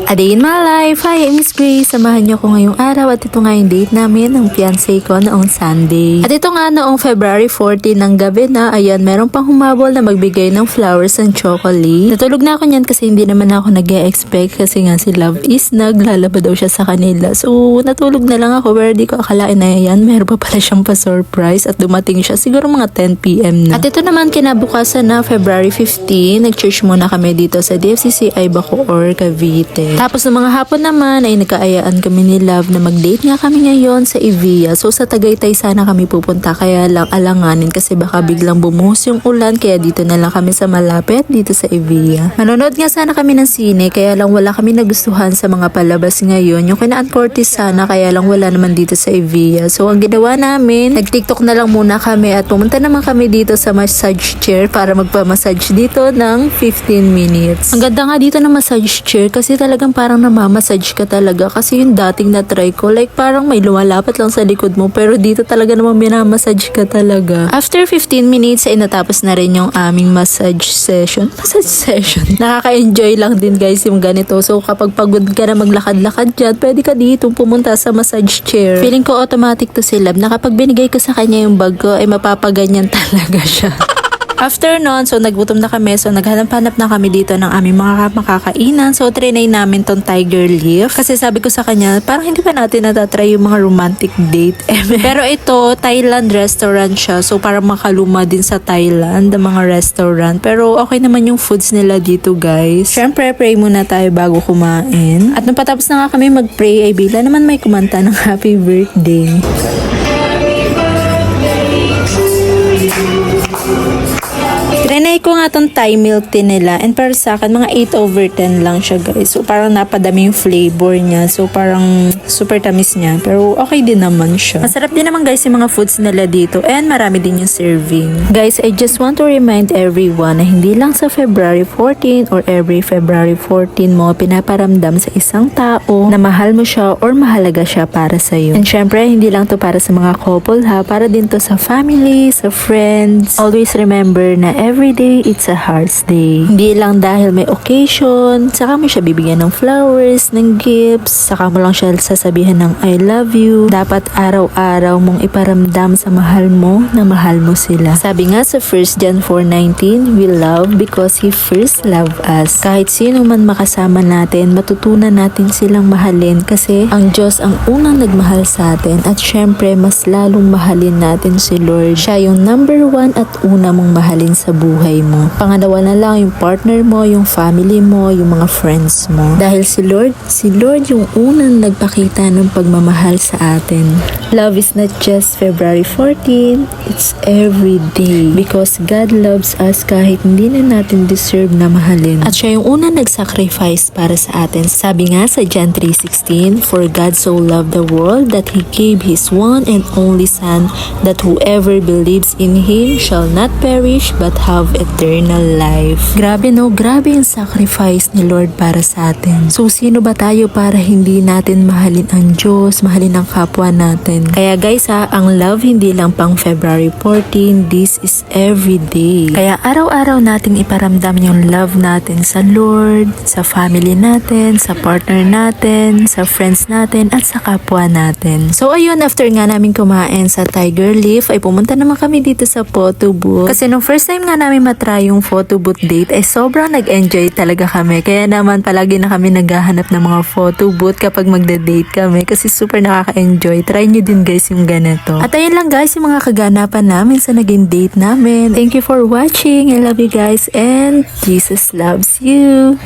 A day in my life. Hi, I'm Miss Grace. Samahan niyo ko ngayong araw at ito nga yung date namin ng fiancé ko noong Sunday. At ito nga noong February 14 ng gabi na, ayan, meron pang humabol na magbigay ng flowers and chocolate. Natulog na ako niyan kasi hindi naman ako nag-e-expect kasi nga si Love is naglalaba daw siya sa kanila. So, natulog na lang ako pero di ko akalain na yan. Meron pa pala siyang pa-surprise at dumating siya siguro mga 10 PM na. At ito naman kinabukasan na February 15, nag-church muna kami dito sa DFCCI Bacoor, Cavite. Tapos ng mga hapon naman ay nagkaayaan kami ni Love na mag-date nga kami ngayon sa Evia. So sa Tagaytay sana kami pupunta kaya lang alanganin kasi baka biglang bumuhos yung ulan kaya dito na lang kami sa malapit dito sa Evia. Manonood nga sana kami ng sine kaya lang wala kami nagustuhan sa mga palabas ngayon. Yung Kinaan Cortez sana kaya lang wala naman dito sa Evia. So ang ginawa namin, nag-TikTok na lang muna kami at pumunta naman kami dito sa massage chair para magpa-massage dito ng 15 minutes. Ang ganda nga dito ng massage chair kasi talagang parang namamassage ka talaga kasi yung dating na try ko like parang may lumalapat lang sa likod mo pero dito talaga naman minamassage ka talaga. After 15 minutes ay natapos na rin yung aming massage session. Nakaka-enjoy lang din guys yung ganito. So kapag pagod ka na maglakad-lakad dyan, pwede ka dito pumunta sa massage chair. Feeling ko automatic to si Love na kapag binigay ko sa kanya yung bag ko ay mapapaganyan talaga siya. After nun, so naggutom na kami. So naghanap-hanap na kami dito ng aming mga makakainan. So trinay namin tong Tiger Leaf. Kasi sabi ko sa kanya, parang hindi pa natin natatry yung mga romantic date. Pero ito, Thailand restaurant siya. So parang makaluma din sa Thailand, ang mga restaurant. Pero okay naman yung foods nila dito guys. Siyempre, pray muna tayo bago kumain. At nung patapos na nga kami mag-pray, ay bigla naman may kumanta ng happy birthday. Trinay ko nga tong Thai milk tea nila and para sa akin mga 8/10 lang siya guys. So parang napadami yung flavor niya. So parang super tamis niya pero okay din naman siya. Masarap din naman guys yung mga foods nila dito and marami din yung serving. Guys, I just want to remind everyone na hindi lang sa February 14 or every February 14 mo pinaparamdam sa isang tao na mahal mo siya or mahalaga siya para sa'yo. And syempre, hindi lang to para sa mga couple ha, para din to sa family, sa friends. Always remember na every day it's a heart's day. Hindi lang dahil may occasion, saka mo siya bibigyan ng flowers, ng gifts, saka mo lang siya sasabihan ng I love you. Dapat araw-araw mong iparamdam sa mahal mo na mahal mo sila. Sabi nga sa 1 John 4:19, we love because He first loved us. Kahit sino man makasama natin, matutunan natin silang mahalin kasi ang Diyos ang unang nagmahal sa atin at syempre mas lalong mahalin natin si Lord. Siya yung number 1 at una mong mahalin sa buhay mo. Pangalawa na lang yung partner mo, yung family mo, yung mga friends mo. Dahil si Lord yung unang nagpakita ng pagmamahal sa atin. Love is not just February 14, it's every day. Because God loves us kahit hindi na natin deserve na mahalin. At siya yung unang nag-sacrifice para sa atin. Sabi nga sa John 3:16, for God so loved the world that He gave His one and only Son, that whoever believes in Him shall not perish but have eternal life. Grabe no, grabe yung sacrifice ni Lord para sa atin. So sino ba tayo para hindi natin mahalin ang Diyos, mahalin ang kapwa natin? Kaya guys ha, ang love hindi lang pang February 14, this is every day. Kaya araw-araw nating iparamdam yung love natin sa Lord, sa family natin, sa partner natin, sa friends natin, at sa kapwa natin. So ayun, after nga namin kumain sa Tiger Leaf, ay pumunta naman kami dito sa photo booth. Kasi nung first time nga namin matry yung photo booth date, ay sobrang nag-enjoy talaga kami. Kaya naman palagi na kami naghahanap ng mga photo booth kapag magda-date kami kasi super nakaka-enjoy. Try nyo din guys yung ganito. At ayun lang guys yung mga kaganapan namin sa naging date namin. Thank you for watching. I love you guys and Jesus loves you.